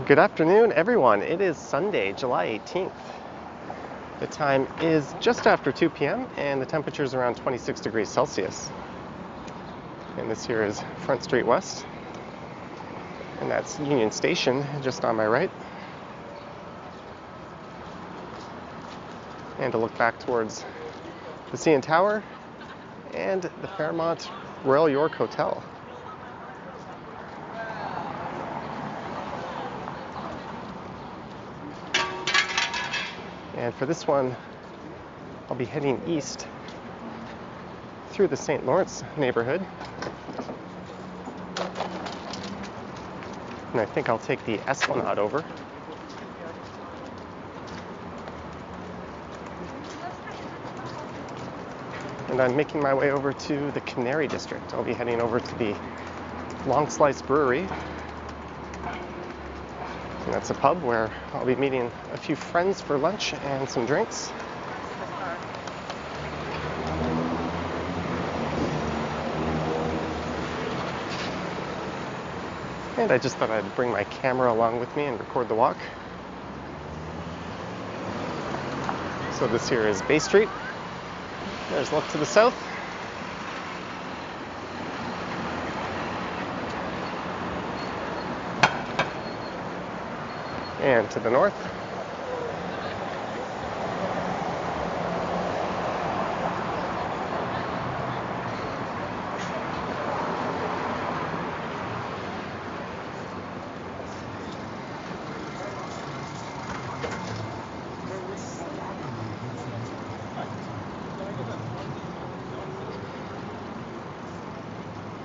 Good afternoon, everyone. It is Sunday, July 18th. The time is just after 2 p.m. and the temperature is around 26 degrees Celsius. And this here is Front Street West. And that's Union Station just on my right. And to look back towards the CN Tower and the Fairmont Royal York Hotel. And for this one, I'll be heading east through the St. Lawrence neighborhood. And I think I'll take the Esplanade over. And I'm making my way over to the Canary District. I'll be heading over to the Long Slice Brewery. And that's a pub where I'll be meeting a few friends for lunch and some drinks. And I just thought I'd bring my camera along with me and record the walk. So this here is Bay Street. There's a look to the south. And to the north.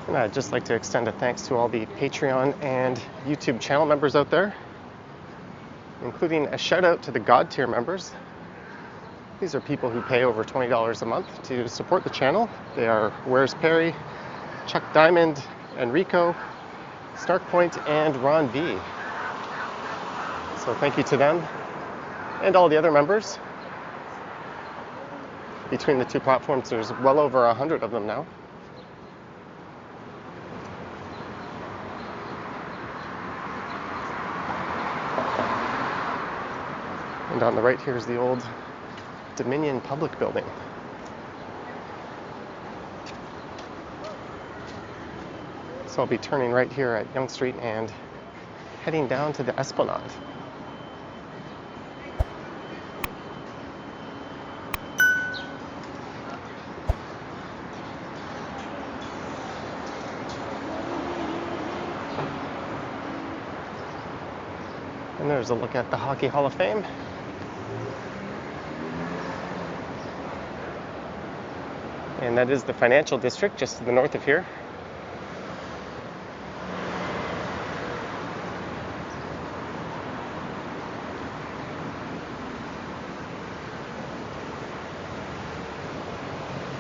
And I'd just like to extend a thanks to all the Patreon and YouTube channel members out there, including a shout out to the God tier members. These are people who pay over $20 a month to support the channel. They are Where's Perry, Chuck Diamond, Enrico, Snark Point, and Ron V. So thank you to them and all the other members. Between the two platforms, there's well over 100 of them now. And on the right here is the old Dominion Public Building. So I'll be turning right here at Yonge Street and heading down to the Esplanade. And there's a look at the Hockey Hall of Fame. And that is the financial district just to the north of here.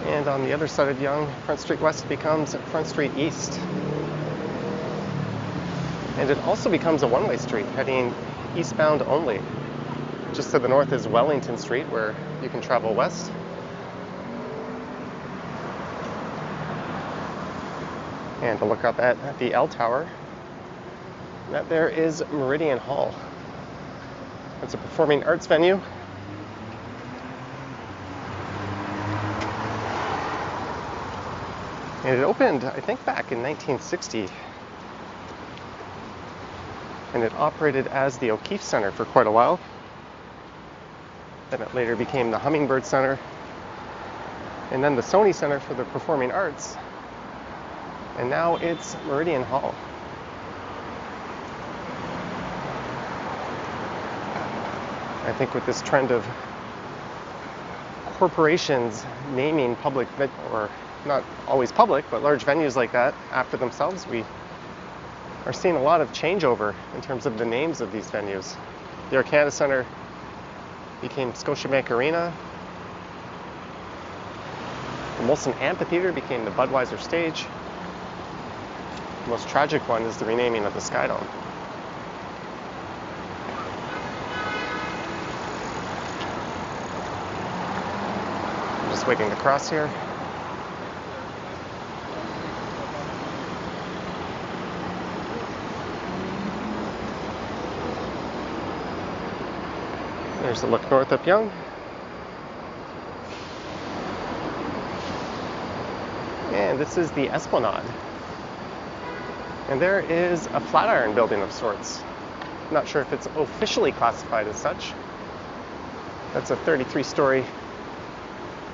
And on the other side of Yonge, Front Street West becomes Front Street East. And it also becomes a one-way street heading eastbound only. Just to the north is Wellington Street, where you can travel west. And to look up at the L Tower, that there is Meridian Hall. It's a performing arts venue. And it opened, I think, back in 1960. And it operated as the O'Keefe Center for quite a while. Then it later became the Hummingbird Center. And then the Sony Center for the Performing Arts. And now it's Meridian Hall. I think with this trend of corporations naming public, or not always public, but large venues like that after themselves, we are seeing a lot of changeover in terms of the names of these venues. The Arcana Center became Scotiabank Arena. The Molson Amphitheater became the Budweiser Stage. The most tragic one is the renaming of the Skydome. I'm just waiting to cross here. There's a look north up Yonge. And this is the Esplanade. And there is a Flatiron building of sorts. Not sure if it's officially classified as such. That's a 33-story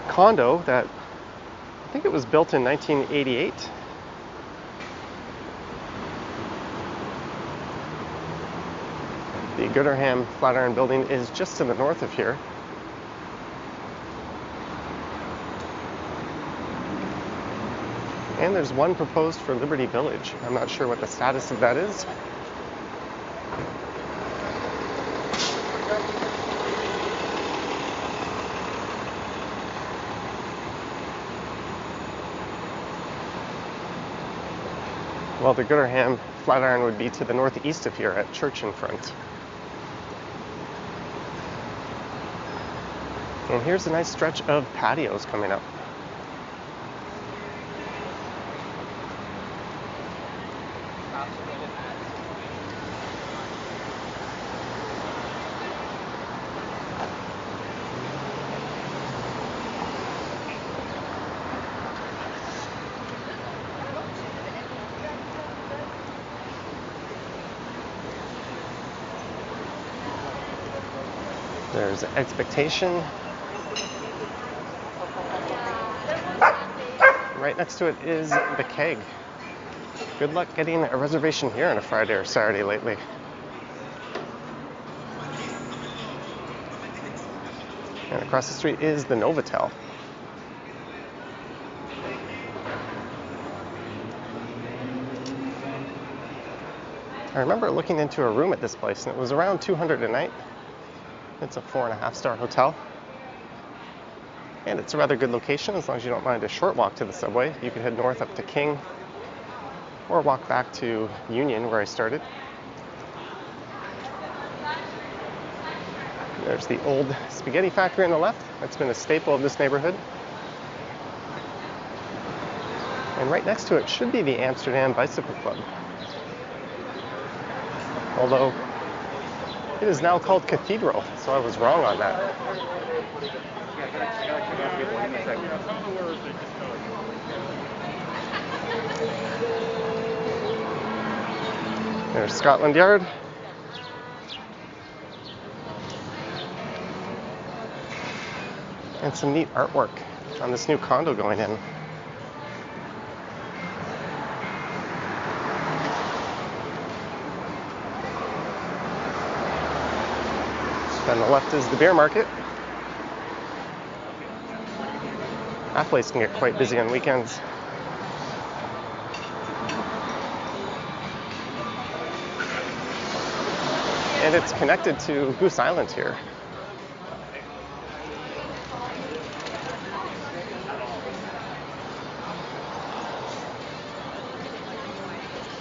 condo that I think it was built in 1988. The Gooderham Flatiron building is just to the north of here. And there's one proposed for Liberty Village. I'm not sure what the status of that is. Well, the Gooderham Flatiron would be to the northeast of here at Church in Front. And here's a nice stretch of patios coming up. There's Expectation. Right next to it is the Keg. Good luck getting a reservation here on a Friday or Saturday lately. And across the street is the Novotel. I remember looking into a room at this place, and it was around $200 a night. It's a 4.5-star hotel. And it's a rather good location as long as you don't mind a short walk to the subway. You could head north up to King or walk back to Union where I started. There's the old spaghetti factory on the left. That's been a staple of this neighborhood. And right next to it should be the Amsterdam Bicycle Club. Although it is now called Cathedral, so I was wrong on that. There's Scotland Yard. And some neat artwork on this new condo going in. On the left is the beer market. That place can get quite busy on weekends. And it's connected to Goose Island here.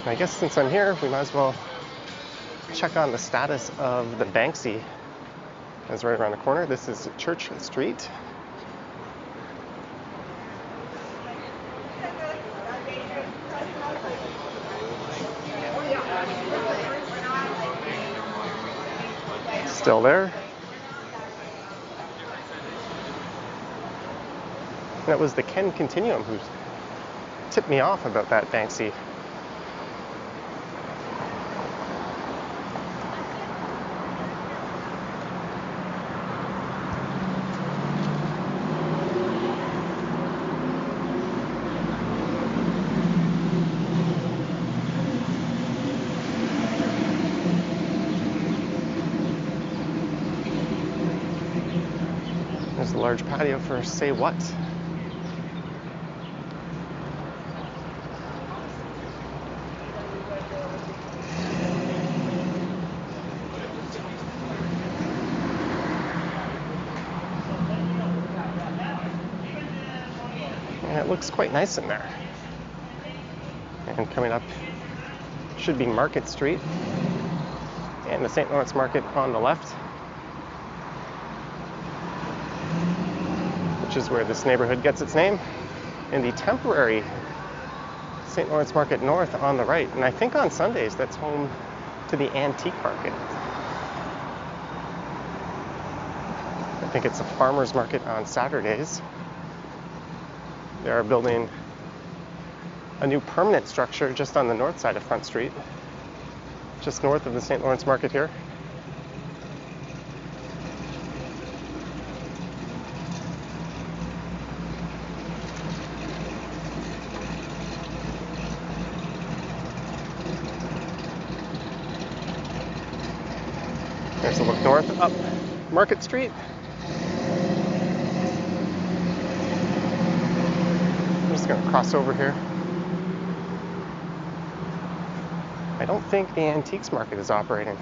And I guess since I'm here, we might as well check on the status of the Banksy. That's right around the corner. This is Church Street. Still there. And it was the Ken Continuum who tipped me off about that Banksy. There's a large patio for Say What. And it looks quite nice in there. And coming up should be Market Street and the St. Lawrence Market on the left, which is where this neighborhood gets its name, and the temporary St. Lawrence Market North on the right. And I think on Sundays that's home to the Antique Market. think it's a farmer's market on Saturdays. They are building a new permanent structure just on the north side of Front Street, just north of the St. Lawrence Market here. There's a look north up Market Street. I'm just going to cross over here. I don't think the antiques market is operating.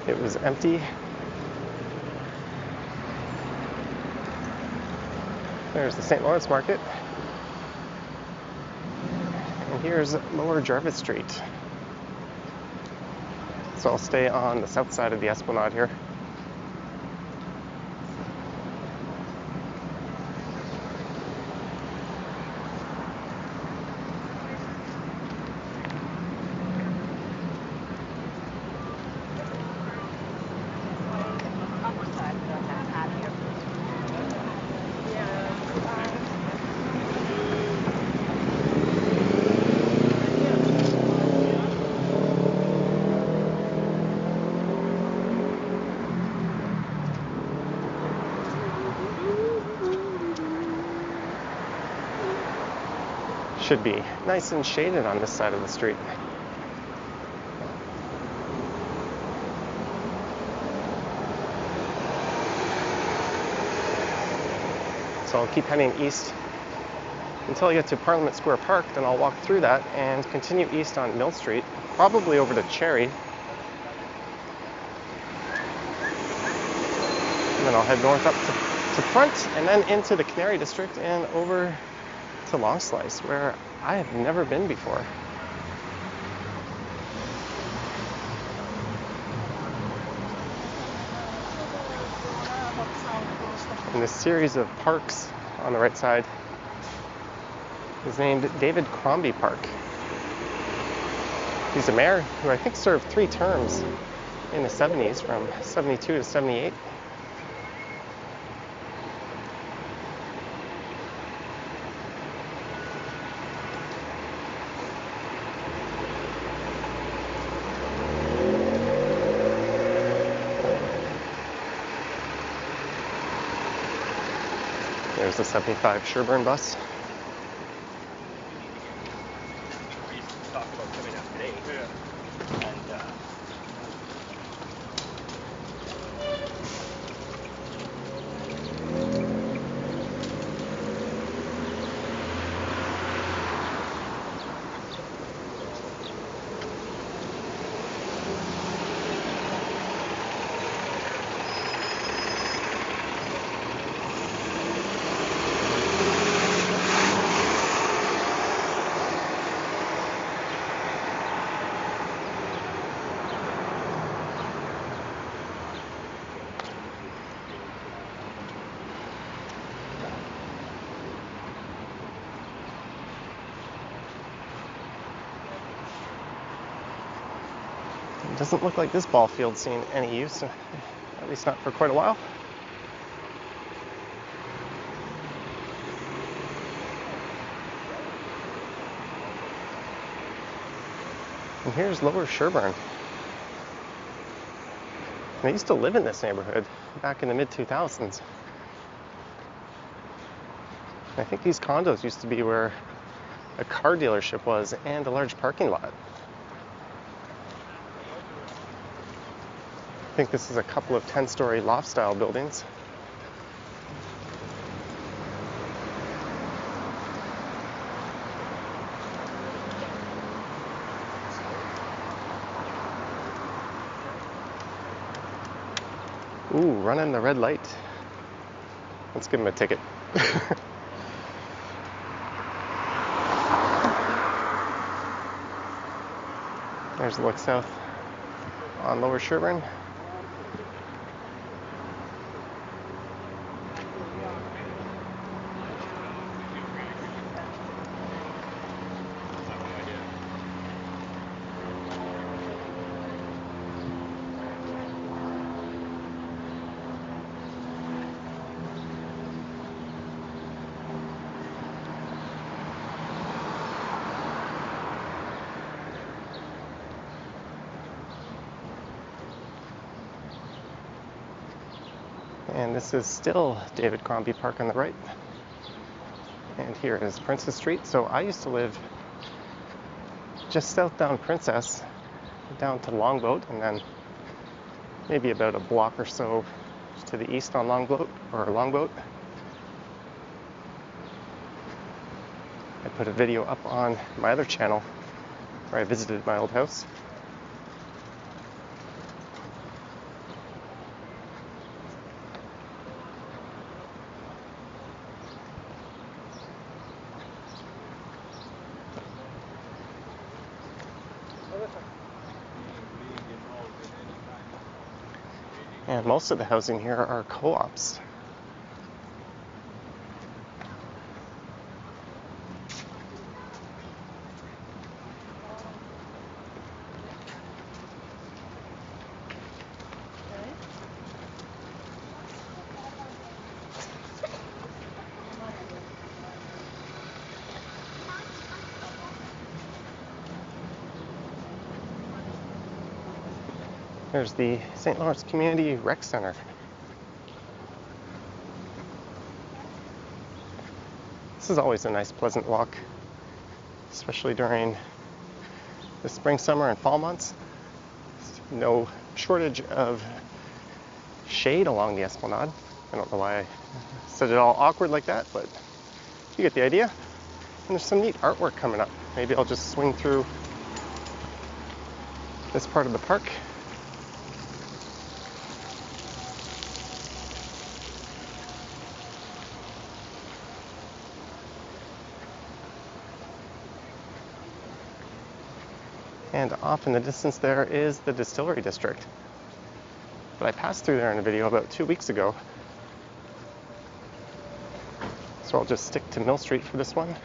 It was empty. There's the St. Lawrence Market. And here's Lower Jarvis Street. So I'll stay on the south side of the Esplanade here. Should be nice and shaded on this side of the street. So I'll keep heading east until I get to Parliament Square Park, then I'll walk through that and continue east on Mill Street, probably over to Cherry. And then I'll head north up to Front and then into the Canary District and over to Long Slice, where I have never been before. And this series of parks on the right side is named David Crombie Park. He's a mayor who I think served 3 terms in the 70s, from 72 to 78. There's the 75 Sherburne bus. We talked about coming out today. Yeah. And It doesn't look like this ball field's seen any use, at least not for quite a while. And here's Lower Sherburne. I used to live in this neighborhood back in the mid-2000s. I think these condos used to be where a car dealership was and a large parking lot. I think this is a couple of 10-story loft-style buildings. Ooh, running the red light. Let's give him a ticket. There's a look south on Lower Sherburne. And this is still David Crombie Park on the right. And here is Princess Street. So I used to live just south down Princess, down to Longboat, and then maybe about a block or so to the east on Longboat. I put a video up on my other channel where I visited my old house. And most of the housing here are co-ops. There's the St. Lawrence Community Rec Center. This is always a nice, pleasant walk, especially during the spring, summer, and fall months. No shortage of shade along the Esplanade. I don't know why I said it all awkward like that, but you get the idea. And there's some neat artwork coming up. Maybe I'll just swing through this part of the park. And off in the distance there is the Distillery District. But I passed through there in a video about 2 weeks ago. So I'll just stick to Mill Street for this one.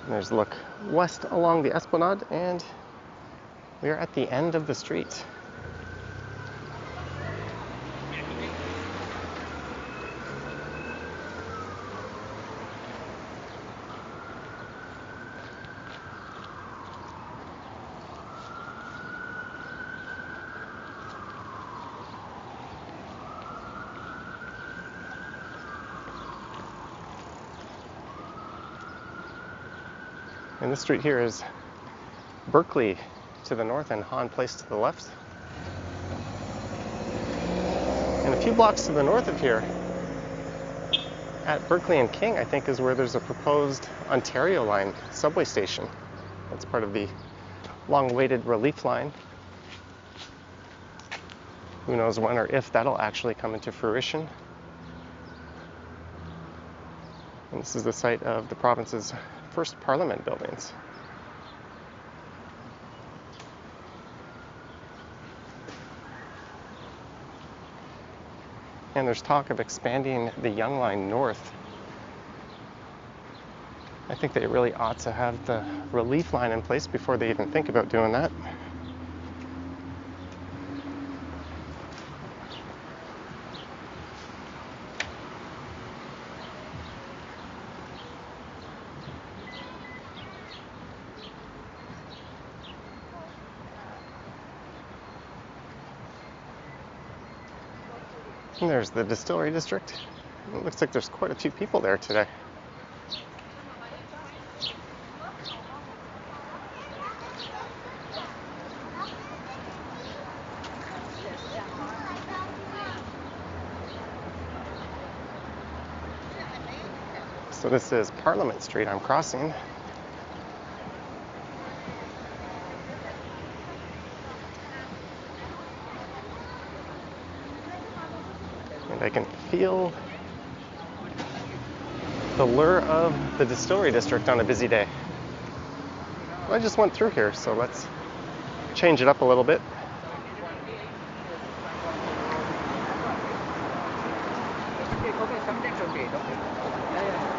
And there's a look west along the Esplanade, and we are at the end of the street. And this street here is Berkeley to the north and Hahn Place to the left. And a few blocks to the north of here, at Berkeley and King, I think, is where there's a proposed Ontario line subway station. That's part of the long-awaited relief line. Who knows when or if that'll actually come into fruition. And this is the site of the province's first Parliament buildings. And there's talk of expanding the Yonge line north. I think they really ought to have the relief line in place before they even think about doing that. And there's the Distillery District. It looks like there's quite a few people there today. So this is Parliament Street I'm crossing. And I can feel the lure of the Distillery District on a busy day. I just went through here, so let's change it up a little bit. Okay, okay. Yeah, yeah.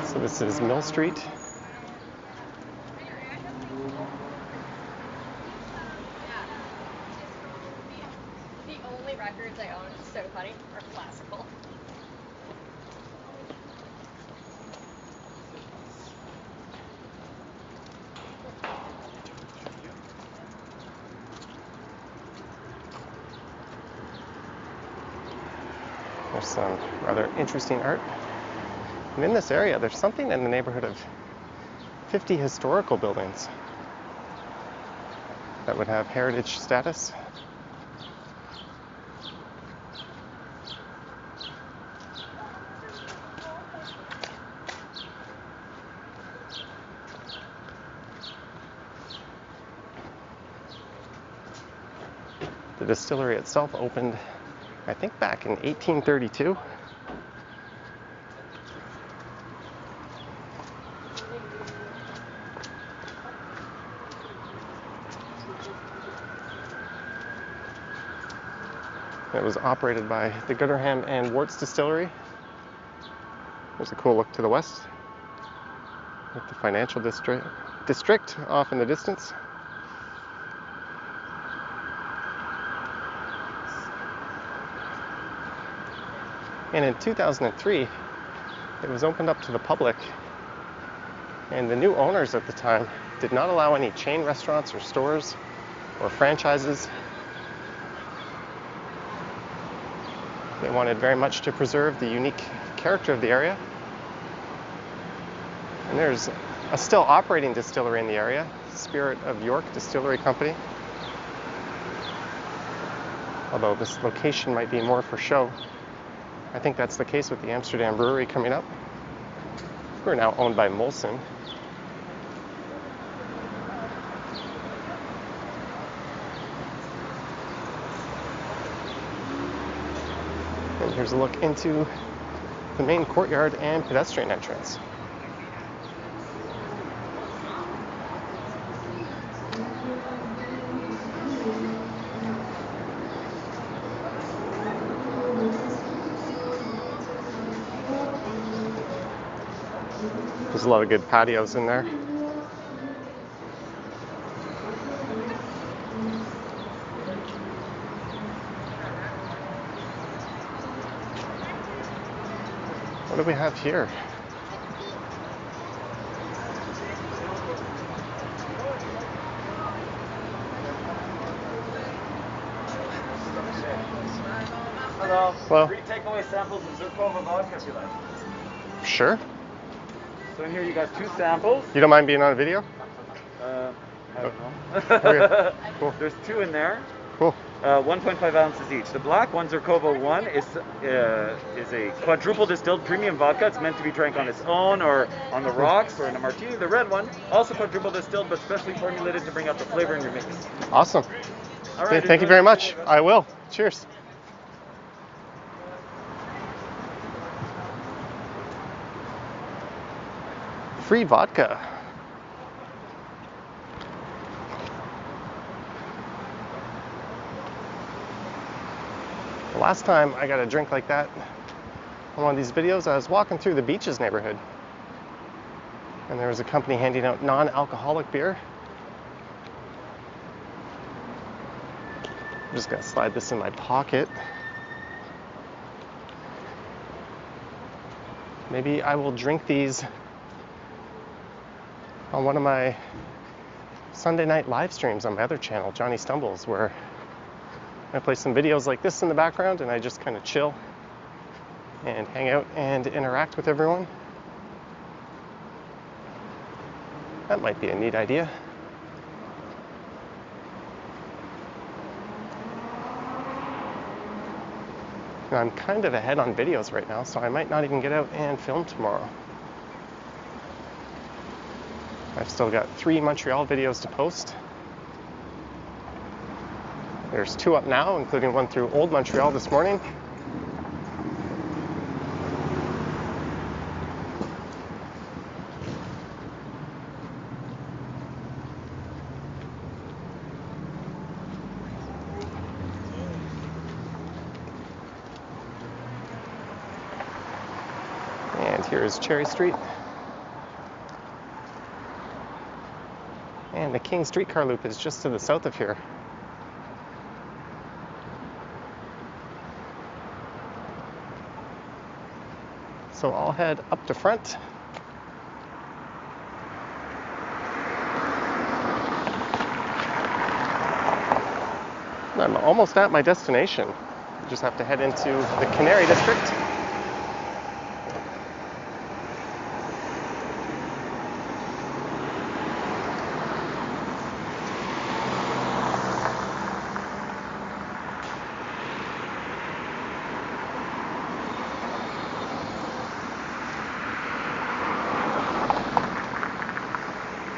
So this is Mill Street. The only records I own, it's so funny, are classical. There's some rather interesting art. And in this area, there's something in the neighborhood of 50 historical buildings that would have heritage status. The distillery itself opened, I think, back in 1832. It was operated by the Gooderham and Worts Distillery. There's a cool look to the west with the financial district off in the distance. And in 2003, it was opened up to the public, and the new owners at the time did not allow any chain restaurants or stores or franchises. They wanted very much to preserve the unique character of the area. And there's a still operating distillery in the area, Spirit of York Distillery Company. Although this location might be more for show. I think that's the case with the Amsterdam Brewery coming up. We're now owned by Molson. And here's a look into the main courtyard and pedestrian entrance. There's a lot of good patios in there. What do we have here? Hello. Hello. Free takeaway samples of Zircova vodka if you like. Sure. So in here you got 2 samples. You don't mind being on a video? I don't know. Okay. Cool. There's 2 in there. Cool. 1.5 ounces each. The black one, Zircova 1, is a quadruple distilled premium vodka. It's meant to be drank on its own or on the rocks or in a martini. The red one, also quadruple distilled but specially formulated to bring out the flavor in your mix. Awesome. All right. Thank you very much. I will. Cheers. Free vodka. The last time I got a drink like that on one of these videos, I was walking through the Beaches neighborhood, and there was a company handing out non-alcoholic beer. I'm just gonna slide this in my pocket. Maybe I will drink these on one of my Sunday night live streams on my other channel, Johnny Stumbles, where I play some videos like this in the background and I just kind of chill and hang out and interact with everyone. That might be a neat idea. And I'm kind of ahead on videos right now, so I might not even get out and film tomorrow. I've still got 3 Montreal videos to post. There's 2 up now, including one through Old Montreal this morning. And here's Cherry Street. And the King streetcar loop is just to the south of here. So I'll head up to front. I'm almost at my destination. Just have to head into the Canary District.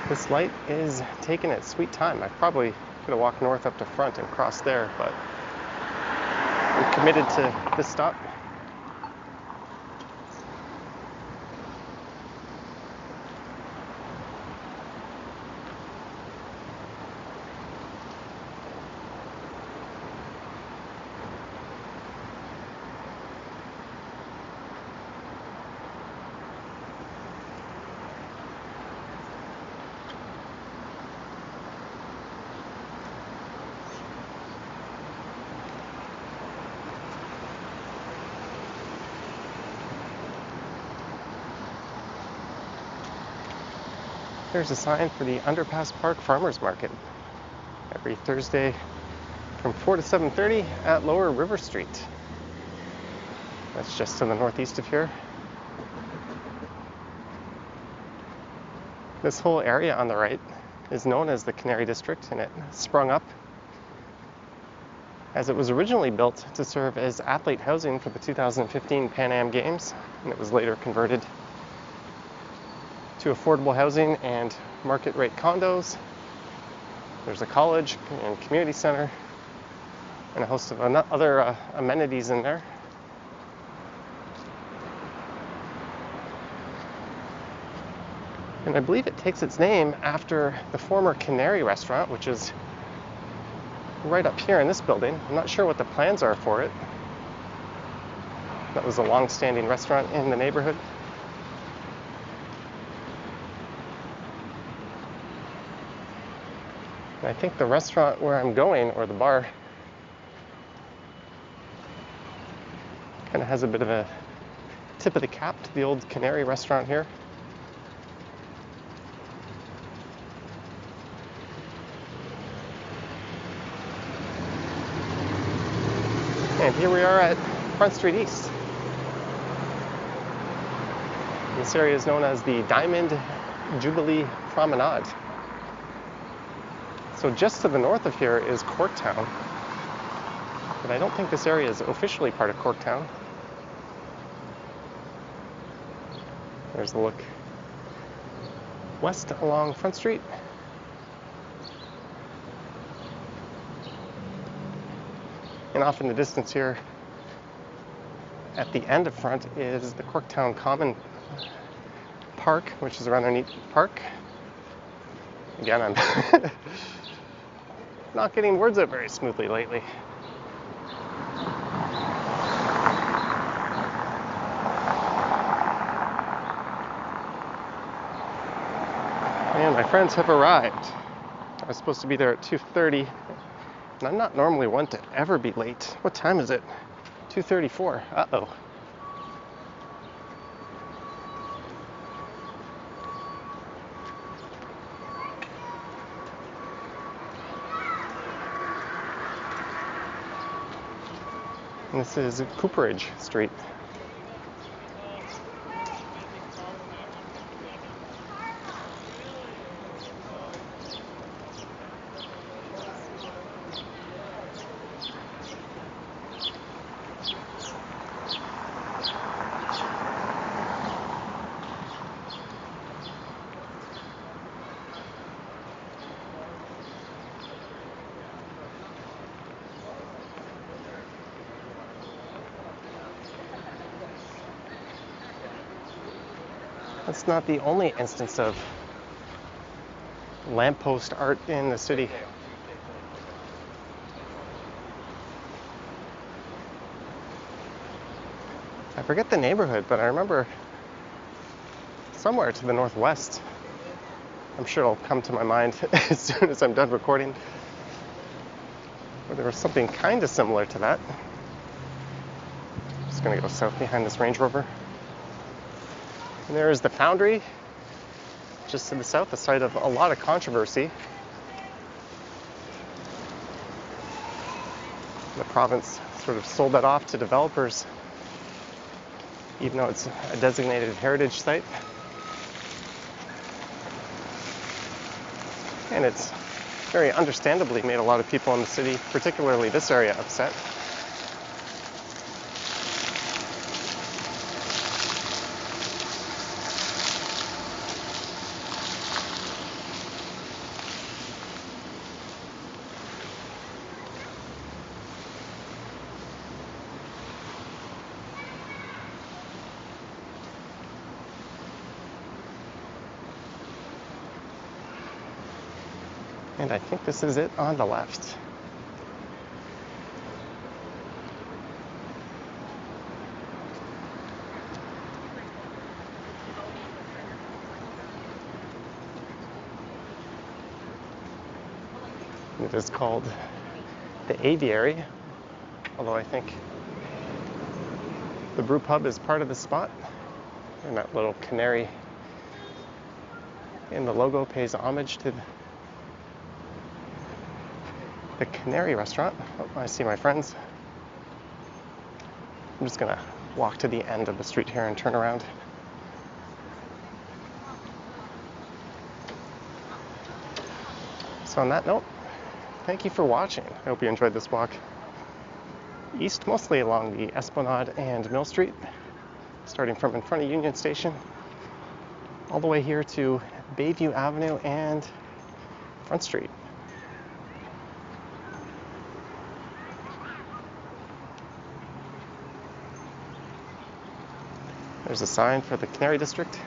This light is taking its sweet time. I probably could have walked north up to front and crossed there, but I'm committed to this stop. There's a sign for the Underpass Park Farmers Market every Thursday from 4 to 7:30 at Lower River Street. That's just to the northeast of here. This whole area on the right is known as the Canary District, and it sprung up as it was originally built to serve as athlete housing for the 2015 Pan Am Games, and it was later converted to affordable housing and market rate condos. There's a college and community center and a host of other amenities in there. And I believe it takes its name after the former Canary restaurant, which is right up here in this building. I'm not sure what the plans are for it. That was a long-standing restaurant in the neighborhood. And I think the restaurant where I'm going, or the bar, kind of has a bit of a tip of the cap to the old Canary restaurant here. And here we are at Front Street East. This area is known as the Diamond Jubilee Promenade. So just to the north of here is Corktown, but I don't think this area is officially part of Corktown. There's the look west along Front Street. And off in the distance here, at the end of Front, is the Corktown Common Park, which is a rather neat park. Again, I'm not getting words out very smoothly lately. And my friends have arrived. I was supposed to be there at 2:30, and I'm not normally one to ever be late. What time is it? 2:34. Uh-oh. And this is Cooperage Street. That's not the only instance of lamppost art in the city. I forget the neighborhood, but I remember somewhere to the northwest. I'm sure it'll come to my mind as soon as I'm done recording. Where there was something kind of similar to that. Just gonna go south behind this Range Rover. And there is the Foundry, just to the south, the site of a lot of controversy. The province sort of sold that off to developers, even though it's a designated heritage site. And it's very understandably made a lot of people in the city, particularly this area, upset. And I think this is it on the left. It is called the Aviary, although I think the brew pub is part of the spot. And that little canary in the logo pays homage to the Canary restaurant. Oh, I see my friends. I'm just gonna walk to the end of the street here and turn around. So on that note, thank you for watching. I hope you enjoyed this walk east, mostly along the Esplanade and Mill Street, starting from in front of Union Station, all the way here to Bayview Avenue and Front Street. There's a sign for the Canary District.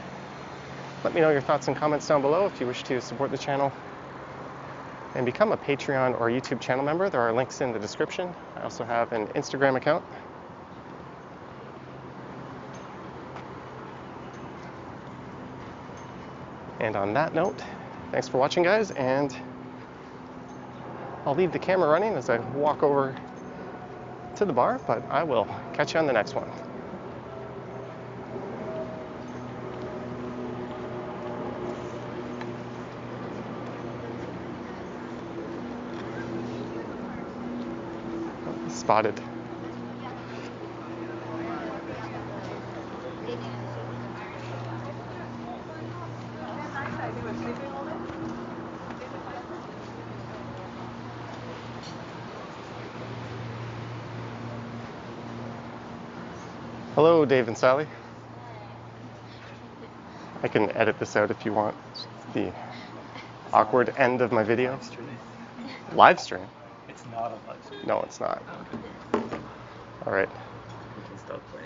Let me know your thoughts and comments down below if you wish to support the channel and become a Patreon or YouTube channel member. There are links in the description. I also have an Instagram account. And on that note, thanks for watching, guys, and I'll leave the camera running as I walk over to the bar, but I will catch you on the next one. Spotted. Hello, Dave and Sally. I can edit this out if you want. It's the awkward end of my video. Live stream? It's not a live stream. No, it's not. All right. We can stop playing.